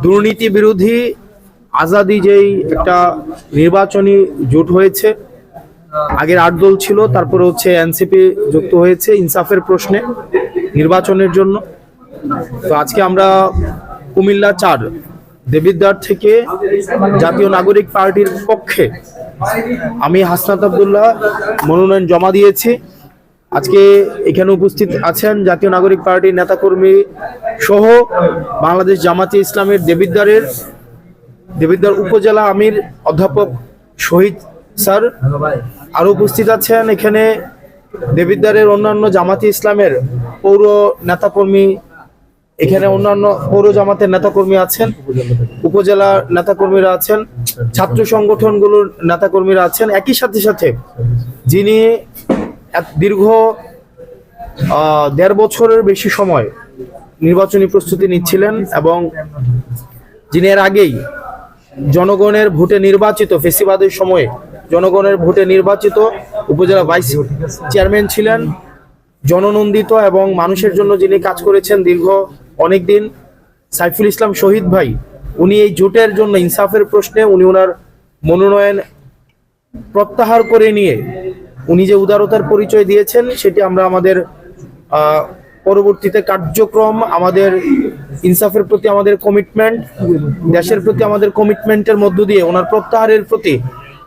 দুর্নীতি বিরোধী আজাদি যেই একটা নির্বাচনী জোট হয়েছে, আগের 8 দল ছিল, তারপরে হচ্ছে এনসিপি যুক্ত হয়েছে ইনসাফের প্রশ্নে নির্বাচনের জন্য। তো আজকে আমরা কুমিল্লা 4 দেবিদ্বার থেকে জাতীয় নাগরিক পার্টির পক্ষে আমি হাসনাত আব্দুল্লাহ মনোনয়ন জমা দিয়েছি। আজকে এখানে উপস্থিত আছেন জাতীয় নাগরিক পার্টির নেতাকর্মী সহ বাংলাদেশ জামাতে ইসলামের দেবিদ্বার উপজেলা আমির অধ্যাপক শহীদ স্যার। আরো উপস্থিত আছেন এখানে দেবিদ্বারের অন্যান্য জামাতে ইসলামের পৌর নেতাকর্মী, এখানে অন্যান্য পৌর জামাতের নেতাকর্মী আছেন, উপজেলার নেতাকর্মীরা আছেন, ছাত্র সংগঠনগুলোর নেতাকর্মীরা আছেন। একই সাথে সাথে যিনি দীর্ঘ 1.5 বছরের বেশি সময় নির্বাচনী প্রস্তুতি নিচ্ছিলেন এবং যিনি এর আগেই জনগণের ভোটে নির্বাচিত, ফেসিবাদের সময়ে জনগণের ভোটে নির্বাচিত উপজেলা ভাইস চেয়ারম্যান ছিলেন, জননন্দিত এবং মানুষের জন্য যিনি কাজ করেছেন দীর্ঘ অনেক দিন, সাইফুল ইসলাম শহীদ ভাই। উনি এই জোটের জন্য ইনসাফের প্রশ্নে উনি ওনার মনোনয়ন প্রত্যাহার করে নিয়ে উনি যে উদারতার পরিচয় দিয়েছেন সেটি আমরা আমাদের পরবর্তীতে কার্যক্রম, আমাদের ইনসাফের প্রতি আমাদের কমিটমেন্ট, দেশের প্রতি আমাদের কমিটমেন্টের মধ্য দিয়ে ওনার প্রত্যাহারের প্রতি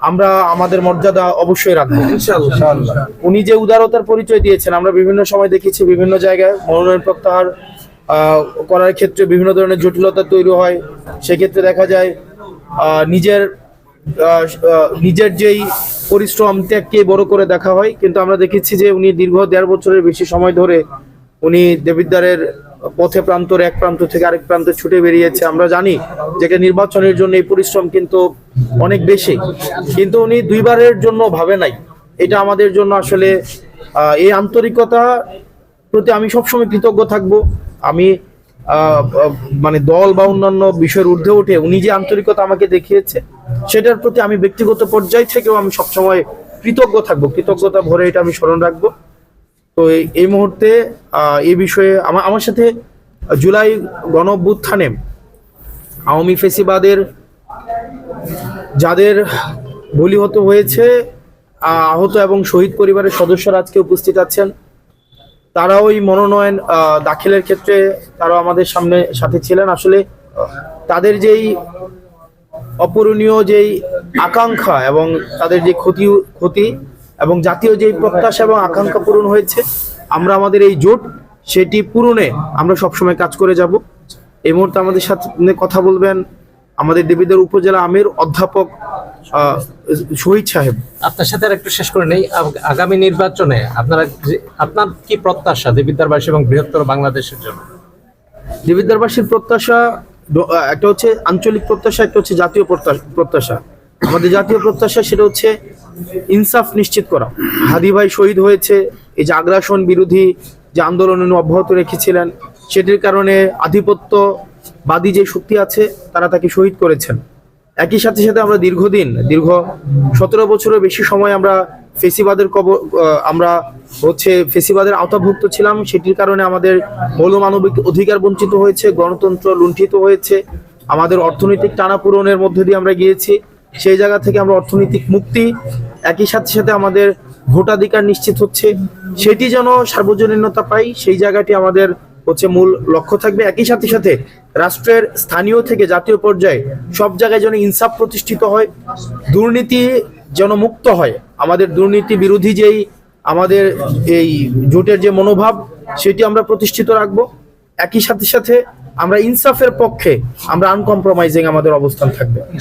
আমরা আমাদের মর্যাদা অবশ্যই রাখবো ইনশাআল্লাহ। উনি যে উদারতার পরিচয় দিয়েছেন, আমরা বিভিন্ন সময় দেখেছি বিভিন্ন জায়গায় মনোনয়ন প্রত্যাহার করার ক্ষেত্রে বিভিন্ন ধরনের জটিলতা তৈরি হয়। সেক্ষেত্রে দেখা যায় নিজের যেই পরিশ্রম ত্যাগকে বড় করে দেখা হয়, কিন্তু আমরা দেখেছি যে উনি দীর্ঘ 1.5 বছরের বেশি সময় ধরে উনি দেবিদ্বারের পথে প্রান্তরে এক প্রান্ত থেকে আরেক প্রান্তে ছুটে বেরিয়েছে। আমরা জানি যে নির্বাচনের জন্য এই পরিশ্রম কিন্তু অনেক বেশি, কিন্তু উনি 2বারের জন্য ভাবে নাই। এটা আমাদের জন্য আসলে এই আন্তরিকতা প্রতি আমি সবসময় কৃতজ্ঞ থাকবো। আমি মানে দল বা অন্যান্য বিষয়ের ঊর্ধ্বে উঠে উনি যে আন্তরিকতা আমাকে দেখিয়েছে সেটার প্রতি আমি ব্যক্তিগত পর্যায় থেকেও আমি সবসময় কৃতজ্ঞ থাকবো, কৃতজ্ঞতা ভরে এটা আমি স্মরণ রাখবো। তো এই মুহূর্তে এই বিষয়ে আমার সাথে জুলাই গণ অভ্যুত্থানে আওয়ামী ফেসিবাদের যাদের বলিহত হয়েছে, আহত এবং শহীদ পরিবারের সদস্যরা আজকে উপস্থিত আছেন। তারাও ওই মনোনয়ন দাখিলের ক্ষেত্রে তারাও আমাদের সাথে ছিলেন। আসলে তাদের যেই অপূরণীয় যেই আকাঙ্ক্ষা এবং তাদের যে ক্ষতি এবং জাতীয় যেই প্রত্যাশা এবং আকাঙ্ক্ষা পূরণ হয়েছে, আমরা আমাদের এই জোট সেটি পূরণে আমরা সবসময় কাজ করে যাব। এই মুহূর্তে আমাদের সাথে কথা বলবেন আমাদের দেবিদ্বার উপজেলা আমির অধ্যাপক শহীদ সাহেব। আপনার সাথে একটু শেষ করে নেই, আগামী নির্বাচনে আপনার কি প্রত্যাশা দেবিদ্বারবাসী এবং বৃহত্তর বাংলাদেশের জন্য? দেবিদ্বারবাসীর প্রত্যাশা একটা হচ্ছে আঞ্চলিক প্রত্যাশা, একটা হচ্ছে জাতীয় প্রত্যাশা। আমাদের জাতীয় প্রত্যাশা সেটা হচ্ছে ইনসাফ নিশ্চিত করা। হাদি ভাই শহীদ হয়েছে, এই যে আগ্রাসন বিরোধী যে আন্দোলন অব্যাহত রেখেছিলেন, সেটির কারণে আধিপত্যবাদী যে শক্তি আছে তারা তাকে শহীদ করেছেন। একই সাথে সাথে আমরা দীর্ঘ 17 বছরের বেশি সময় আমরা ফেসিবাদের আওতাভুক্ত ছিলাম। সেটির কারণে আমাদের মৌলমানবিক অধিকার বঞ্চিত হয়েছে, গণতন্ত্র লুণ্ঠিত হয়েছে, আমাদের অর্থনৈতিক টানাপোড়েনের মধ্যে দিয়ে আমরা গিয়েছি। সেই জায়গা থেকে আমরা অর্থনৈতিক মুক্তি, একই সাথে সাথে আমাদের ভোটাধিকার নিশ্চিত হচ্ছে, সেটি যেন সার্বজনীনতা পাই, সেই জায়গাটি আমাদের হচ্ছে মূল লক্ষ্য থাকবে। একই সাথে সাথে রাষ্ট্রের স্থানীয় থেকে জাতীয় পর্যায়ে সব জায়গায় যেন ইনসাফ প্রতিষ্ঠিত হয়, দুর্নীতি যেন মুক্ত হয়। আমাদের দুর্নীতি বিরোধী যেই আমাদের এই জোটের যে মনোভাব সেটি আমরা প্রতিষ্ঠিত রাখবো। একই সাথে সাথে আমরা ইনসাফের পক্ষে আমরা আনকম্প্রোমাইজিং আমাদের অবস্থান থাকবে।